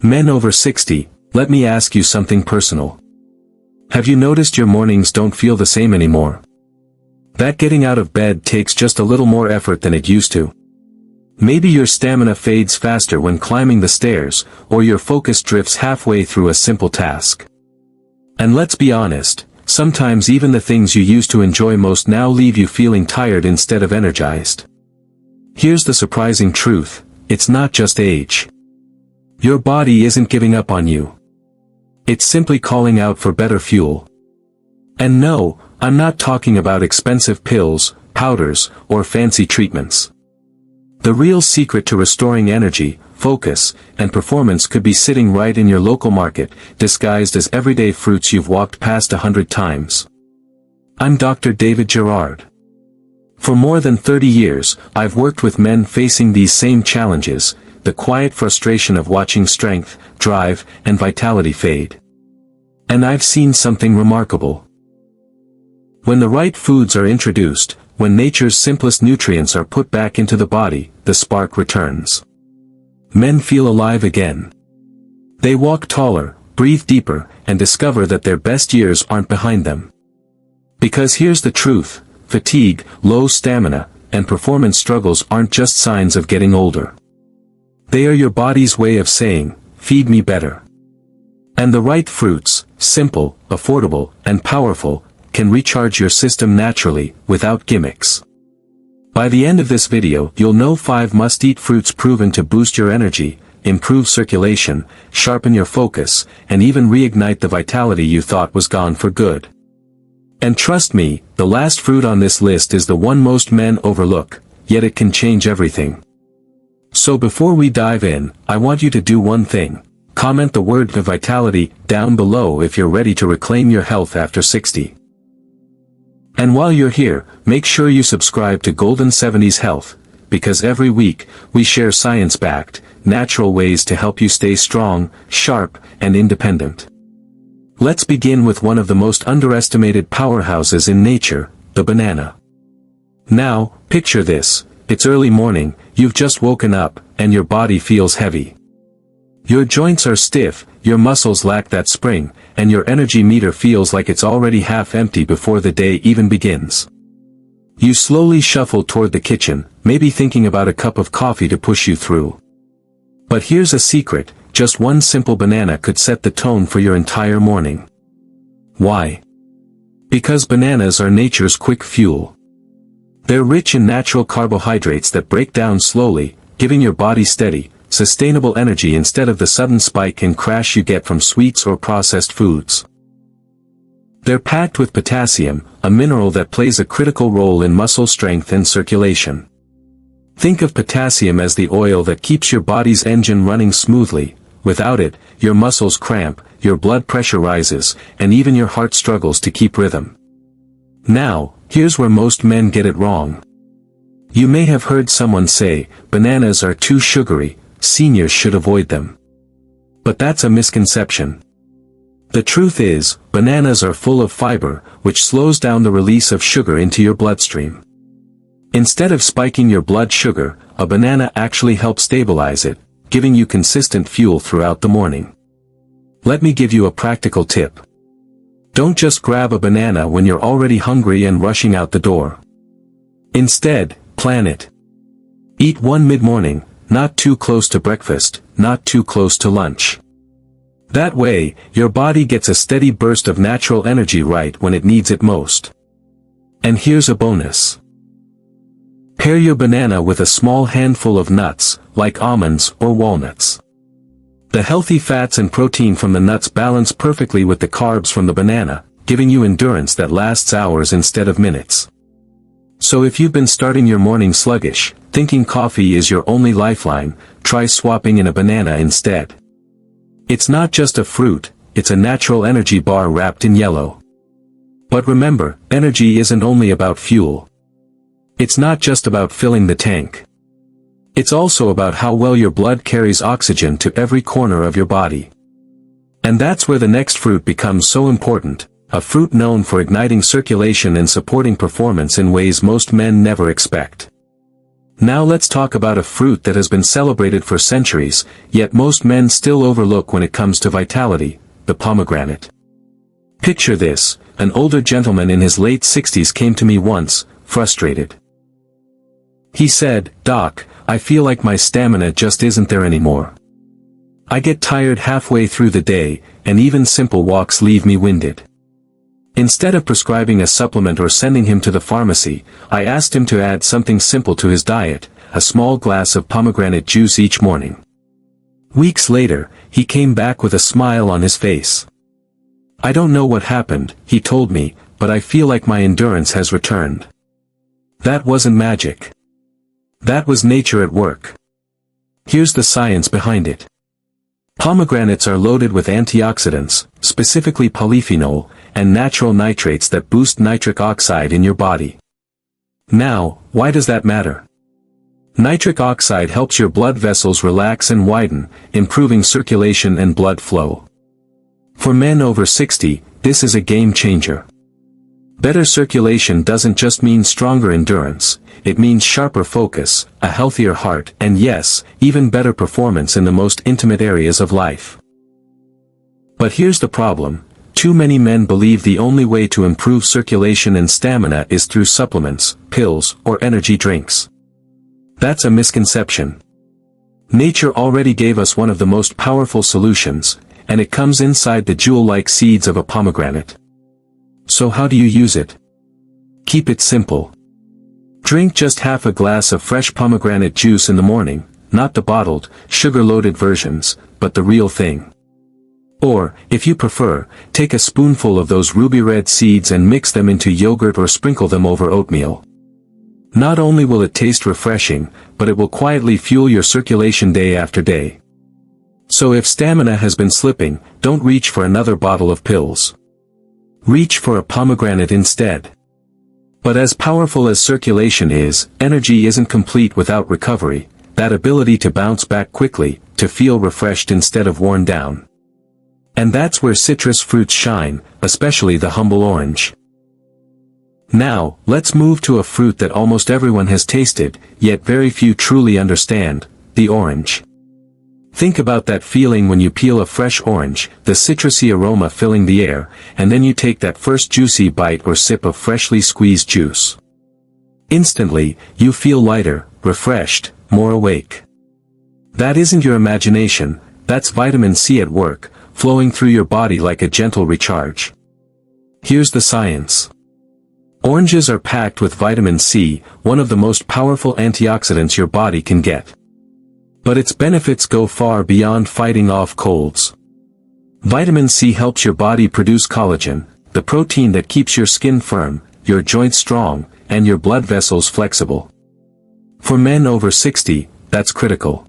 Men over 60, let me ask you something personal. Have you noticed your mornings don't feel the same anymore? That getting out of bed takes just a little more effort than it used to. Maybe your stamina fades faster when climbing the stairs, or your focus drifts halfway through a simple task. And let's be honest, sometimes even the things you used to enjoy most now leave you feeling tired instead of energized. Here's the surprising truth, it's not just age. Your body isn't giving up on you. It's simply calling out for better fuel. And no, I'm not talking about expensive pills, powders, or fancy treatments. The real secret to restoring energy, focus, and performance could be sitting right in your local market, disguised as everyday fruits you've walked past 100 times. I'm Dr. David Jarrard. For more than 30 years, I've worked with men facing these same challenges, the quiet frustration of watching strength, drive, and vitality fade. And I've seen something remarkable. When the right foods are introduced, when nature's simplest nutrients are put back into the body, the spark returns. Men feel alive again. They walk taller, breathe deeper, and discover that their best years aren't behind them. Because here's the truth, fatigue, low stamina, and performance struggles aren't just signs of getting older. They are your body's way of saying, feed me better. And the right fruits, simple, affordable, and powerful, can recharge your system naturally, without gimmicks. By the end of this video, you'll know 5 must-eat fruits proven to boost your energy, improve circulation, sharpen your focus, and even reignite the vitality you thought was gone for good. And trust me, the last fruit on this list is the one most men overlook, yet it can change everything. So before we dive in, I want you to do one thing. Comment the word vitality down below if you're ready to reclaim your health after 60. And while you're here, make sure you subscribe to Golden 70s Health, because every week, we share science-backed, natural ways to help you stay strong, sharp, and independent. Let's begin with one of the most underestimated powerhouses in nature, the banana. Now, picture this, it's early morning, you've just woken up, and your body feels heavy. Your joints are stiff, your muscles lack that spring, and your energy meter feels like it's already half empty before the day even begins. You slowly shuffle toward the kitchen, maybe thinking about a cup of coffee to push you through. But here's a secret, just one simple banana could set the tone for your entire morning. Why? Because bananas are nature's quick fuel. They're rich in natural carbohydrates that break down slowly, giving your body steady, sustainable energy instead of the sudden spike and crash you get from sweets or processed foods. They're packed with potassium, a mineral that plays a critical role in muscle strength and circulation. Think of potassium as the oil that keeps your body's engine running smoothly. Without it, your muscles cramp, your blood pressure rises, and even your heart struggles to keep rhythm. Now, here's where most men get it wrong. You may have heard someone say, bananas are too sugary, seniors should avoid them. But that's a misconception. The truth is, bananas are full of fiber, which slows down the release of sugar into your bloodstream. Instead of spiking your blood sugar, a banana actually helps stabilize it, giving you consistent fuel throughout the morning. Let me give you a practical tip. Don't just grab a banana when you're already hungry and rushing out the door. Instead, plan it. Eat one mid-morning, not too close to breakfast, not too close to lunch. That way, your body gets a steady burst of natural energy right when it needs it most. And here's a bonus. Pair your banana with a small handful of nuts, like almonds or walnuts. The healthy fats and protein from the nuts balance perfectly with the carbs from the banana, giving you endurance that lasts hours instead of minutes. So if you've been starting your morning sluggish, thinking coffee is your only lifeline, try swapping in a banana instead. It's not just a fruit, it's a natural energy bar wrapped in yellow. But remember, energy isn't only about fuel. It's not just about filling the tank. It's also about how well your blood carries oxygen to every corner of your body. And that's where the next fruit becomes so important, a fruit known for igniting circulation and supporting performance in ways most men never expect. Now let's talk about a fruit that has been celebrated for centuries, yet most men still overlook when it comes to vitality: the pomegranate. Picture this: an older gentleman in his late 60s came to me once, frustrated. He said, "Doc, I feel like my stamina just isn't there anymore. I get tired halfway through the day, and even simple walks leave me winded." Instead of prescribing a supplement or sending him to the pharmacy, I asked him to add something simple to his diet: a small glass of pomegranate juice each morning. Weeks later, he came back with a smile on his face. "I don't know what happened," he told me, "but I feel like my endurance has returned." That wasn't magic. That was nature at work. Here's the science behind it. Pomegranates are loaded with antioxidants, specifically polyphenol, and natural nitrates that boost nitric oxide in your body. Now, why does that matter? Nitric oxide helps your blood vessels relax and widen, improving circulation and blood flow. For men over 60, this is a game changer. Better circulation doesn't just mean stronger endurance, it means sharper focus, a healthier heart, and yes, even better performance in the most intimate areas of life. But here's the problem: too many men believe the only way to improve circulation and stamina is through supplements, pills, or energy drinks. That's a misconception. Nature already gave us one of the most powerful solutions, and it comes inside the jewel-like seeds of a pomegranate. So how do you use it? Keep it simple. Drink just half a glass of fresh pomegranate juice in the morning, not the bottled, sugar-loaded versions, but the real thing. Or, if you prefer, take a spoonful of those ruby red seeds and mix them into yogurt or sprinkle them over oatmeal. Not only will it taste refreshing, but it will quietly fuel your circulation day after day. So if stamina has been slipping, don't reach for another bottle of pills. Reach for a pomegranate instead. But as powerful as circulation is, energy isn't complete without recovery, that ability to bounce back quickly, to feel refreshed instead of worn down. And that's where citrus fruits shine, especially the humble orange. Now, let's move to a fruit that almost everyone has tasted, yet very few truly understand: the orange. Think about that feeling when you peel a fresh orange, the citrusy aroma filling the air, and then you take that first juicy bite or sip of freshly squeezed juice. Instantly, you feel lighter, refreshed, more awake. That isn't your imagination, that's vitamin C at work, flowing through your body like a gentle recharge. Here's the science. Oranges are packed with vitamin C, one of the most powerful antioxidants your body can get. But its benefits go far beyond fighting off colds. Vitamin C helps your body produce collagen, the protein that keeps your skin firm, your joints strong, and your blood vessels flexible. For men over 60, that's critical.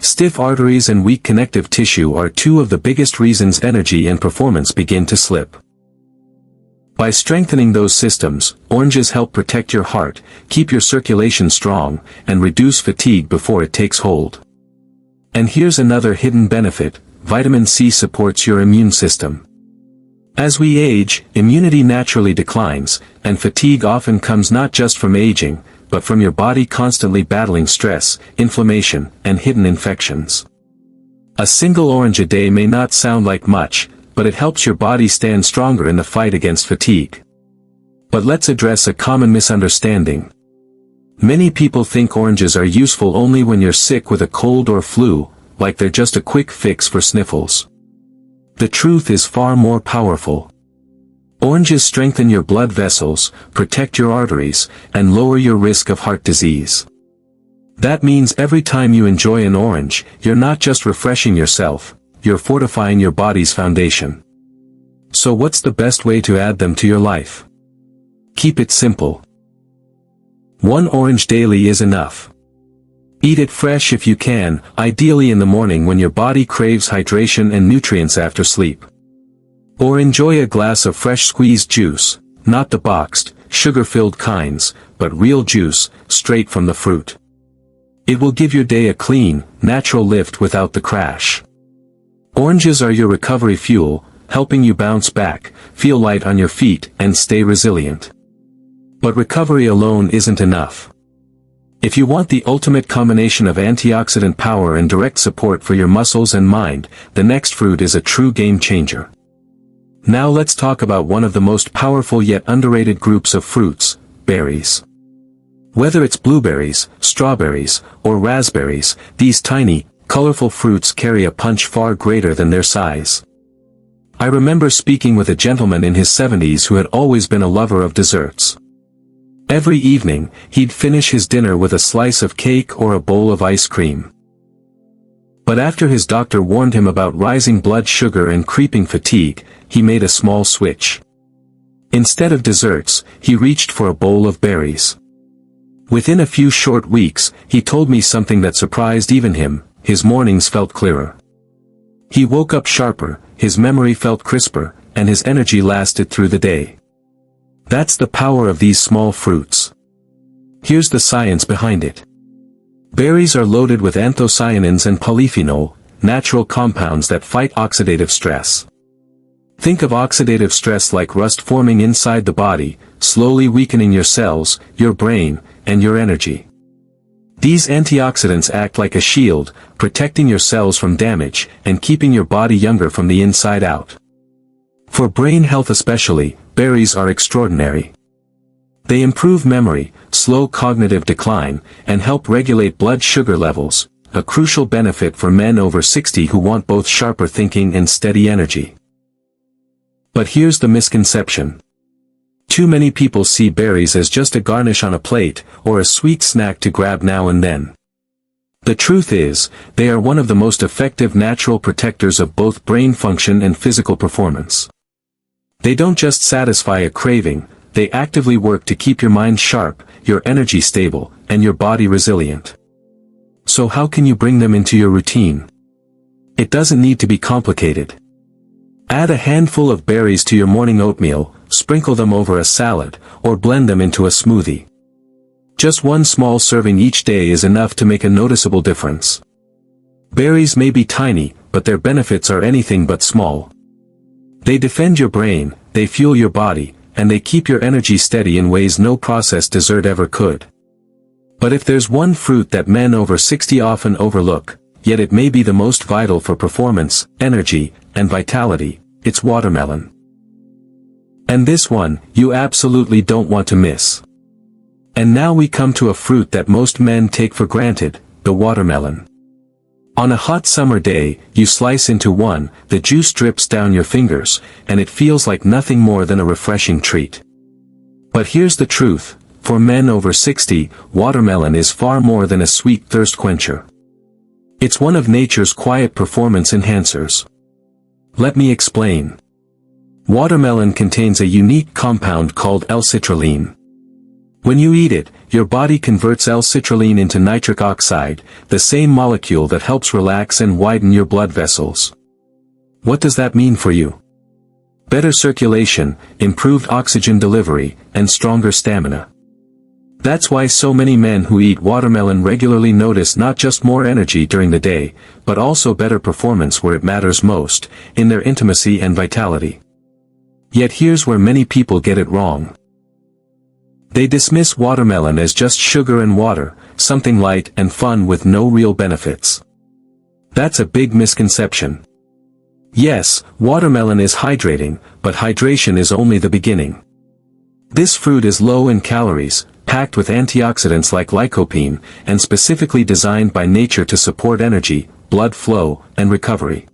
Stiff arteries and weak connective tissue are two of the biggest reasons energy and performance begin to slip. By strengthening those systems, oranges help protect your heart, keep your circulation strong, and reduce fatigue before it takes hold. And here's another hidden benefit: vitamin C supports your immune system. As we age, immunity naturally declines, and fatigue often comes not just from aging, but from your body constantly battling stress, inflammation, and hidden infections. A single orange a day may not sound like much, but it helps your body stand stronger in the fight against fatigue. But let's address a common misunderstanding. Many people think oranges are useful only when you're sick with a cold or flu, like they're just a quick fix for sniffles. The truth is far more powerful. Oranges strengthen your blood vessels, protect your arteries, and lower your risk of heart disease. That means every time you enjoy an orange, you're not just refreshing yourself, you're fortifying your body's foundation. So what's the best way to add them to your life? Keep it simple. One orange daily is enough. Eat it fresh if you can, ideally in the morning when your body craves hydration and nutrients after sleep. Or enjoy a glass of fresh squeezed juice, not the boxed, sugar-filled kinds, but real juice, straight from the fruit. It will give your day a clean, natural lift without the crash. Oranges are your recovery fuel, helping you bounce back, feel light on your feet, and stay resilient. But recovery alone isn't enough. If you want the ultimate combination of antioxidant power and direct support for your muscles and mind, the next fruit is a true game changer. Now let's talk about one of the most powerful yet underrated groups of fruits, berries. Whether it's blueberries, strawberries, or raspberries, these tiny, colorful fruits carry a punch far greater than their size. I remember speaking with a gentleman in his 70s who had always been a lover of desserts. Every evening, he'd finish his dinner with a slice of cake or a bowl of ice cream. But after his doctor warned him about rising blood sugar and creeping fatigue, he made a small switch. Instead of desserts, he reached for a bowl of berries. Within a few short weeks, he told me something that surprised even him: his mornings felt clearer. He woke up sharper, his memory felt crisper, and his energy lasted through the day. That's the power of these small fruits. Here's the science behind it. Berries are loaded with anthocyanins and polyphenol, natural compounds that fight oxidative stress. Think of oxidative stress like rust forming inside the body, slowly weakening your cells, your brain, and your energy. These antioxidants act like a shield, protecting your cells from damage, and keeping your body younger from the inside out. For brain health especially, berries are extraordinary. They improve memory, slow cognitive decline, and help regulate blood sugar levels, a crucial benefit for men over 60 who want both sharper thinking and steady energy. But here's the misconception. Too many people see berries as just a garnish on a plate, or a sweet snack to grab now and then. The truth is, they are one of the most effective natural protectors of both brain function and physical performance. They don't just satisfy a craving, they actively work to keep your mind sharp, your energy stable, and your body resilient. So how can you bring them into your routine? It doesn't need to be complicated. Add a handful of berries to your morning oatmeal, sprinkle them over a salad, or blend them into a smoothie. Just one small serving each day is enough to make a noticeable difference. Berries may be tiny, but their benefits are anything but small. They defend your brain, they fuel your body, and they keep your energy steady in ways no processed dessert ever could. But if there's one fruit that men over 60 often overlook, yet it may be the most vital for performance, energy, and vitality, it's watermelon. And this one, you absolutely don't want to miss. And now we come to a fruit that most men take for granted, the watermelon. On a hot summer day, you slice into one, the juice drips down your fingers, and it feels like nothing more than a refreshing treat. But here's the truth, for men over 60, watermelon is far more than a sweet thirst quencher. It's one of nature's quiet performance enhancers. Let me explain. Watermelon contains a unique compound called L-citrulline. When you eat it, your body converts L-citrulline into nitric oxide, the same molecule that helps relax and widen your blood vessels. What does that mean for you? Better circulation, improved oxygen delivery, and stronger stamina. That's why so many men who eat watermelon regularly notice not just more energy during the day, but also better performance where it matters most, in their intimacy and vitality. Yet here's where many people get it wrong. They dismiss watermelon as just sugar and water, something light and fun with no real benefits. That's a big misconception. Yes, watermelon is hydrating, but hydration is only the beginning. This fruit is low in calories, packed with antioxidants like lycopene, and specifically designed by nature to support energy, blood flow, and recovery.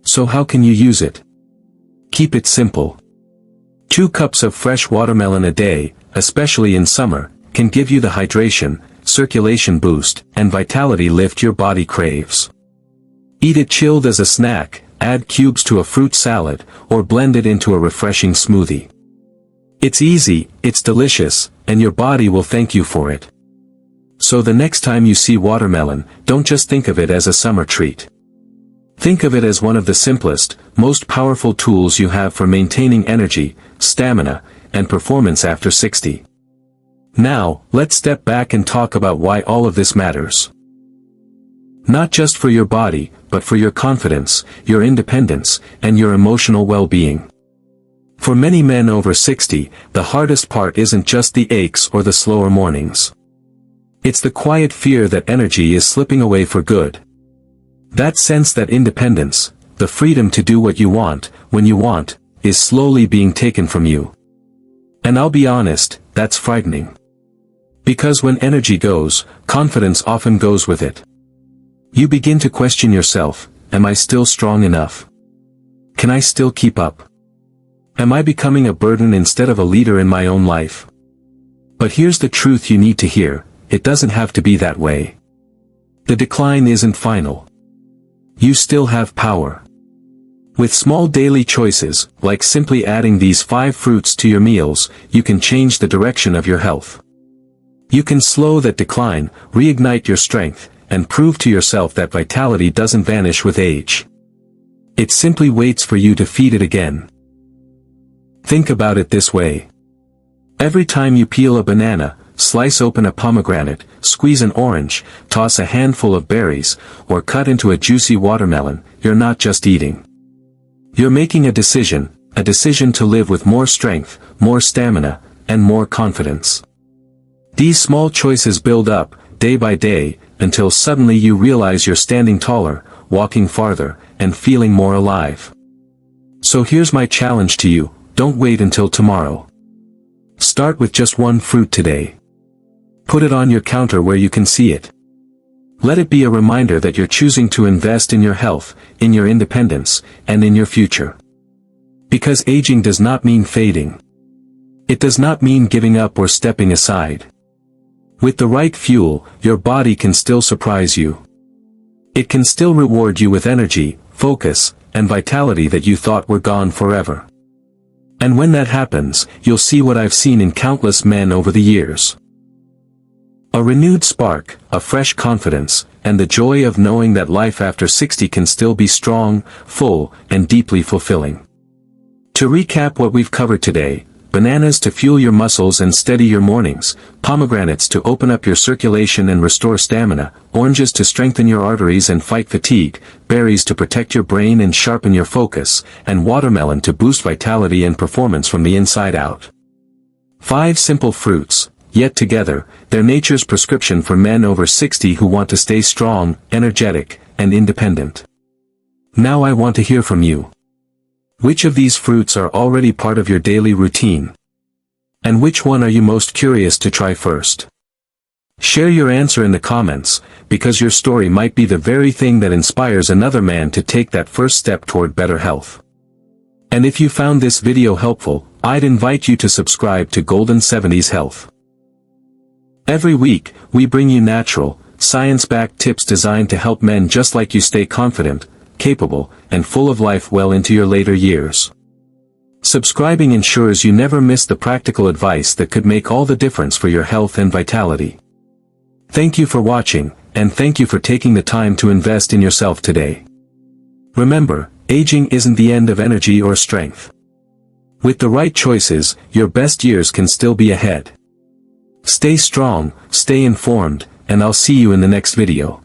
So how can you use it? Keep it simple. 2 cups of fresh watermelon a day, especially in summer, can give you the hydration, circulation boost, and vitality lift your body craves. Eat it chilled as a snack, add cubes to a fruit salad, or blend it into a refreshing smoothie. It's easy, it's delicious, and your body will thank you for it. So the next time you see watermelon, don't just think of it as a summer treat. Think of it as one of the simplest, most powerful tools you have for maintaining energy, stamina, and performance after 60. Now, let's step back and talk about why all of this matters. Not just for your body, but for your confidence, your independence, and your emotional well-being. For many men over 60, the hardest part isn't just the aches or the slower mornings. It's the quiet fear that energy is slipping away for good. That sense that independence, the freedom to do what you want, when you want, is slowly being taken from you. And I'll be honest, that's frightening. Because when energy goes, confidence often goes with it. You begin to question yourself, am I still strong enough? Can I still keep up? Am I becoming a burden instead of a leader in my own life? But here's the truth you need to hear, it doesn't have to be that way. The decline isn't final. You still have power. With small daily choices, like simply adding these 5 fruits to your meals, you can change the direction of your health. You can slow that decline, reignite your strength, and prove to yourself that vitality doesn't vanish with age. It simply waits for you to feed it again. Think about it this way. Every time you peel a banana, slice open a pomegranate, squeeze an orange, toss a handful of berries, or cut into a juicy watermelon, you're not just eating. You're making a decision to live with more strength, more stamina, and more confidence. These small choices build up, day by day, until suddenly you realize you're standing taller, walking farther, and feeling more alive. So here's my challenge to you, don't wait until tomorrow. Start with just 1 fruit today. Put it on your counter where you can see it. Let it be a reminder that you're choosing to invest in your health, in your independence, and in your future. Because aging does not mean fading. It does not mean giving up or stepping aside. With the right fuel, your body can still surprise you. It can still reward you with energy, focus, and vitality that you thought were gone forever. And when that happens, you'll see what I've seen in countless men over the years. A renewed spark, a fresh confidence, and the joy of knowing that life after 60 can still be strong, full, and deeply fulfilling. To recap what we've covered today: bananas to fuel your muscles and steady your mornings, pomegranates to open up your circulation and restore stamina, oranges to strengthen your arteries and fight fatigue, berries to protect your brain and sharpen your focus, and watermelon to boost vitality and performance from the inside out. 5 simple fruits, yet together, they're nature's prescription for men over 60 who want to stay strong, energetic, and independent. Now I want to hear from you. Which of these fruits are already part of your daily routine? And which one are you most curious to try first? Share your answer in the comments, because your story might be the very thing that inspires another man to take that first step toward better health. And if you found this video helpful, I'd invite you to subscribe to Golden 70s Health. Every week, we bring you natural, science-backed tips designed to help men just like you stay confident, capable, and full of life well into your later years. Subscribing ensures you never miss the practical advice that could make all the difference for your health and vitality. Thank you for watching, and thank you for taking the time to invest in yourself today. Remember, aging isn't the end of energy or strength. With the right choices, your best years can still be ahead. Stay strong, stay informed, and I'll see you in the next video.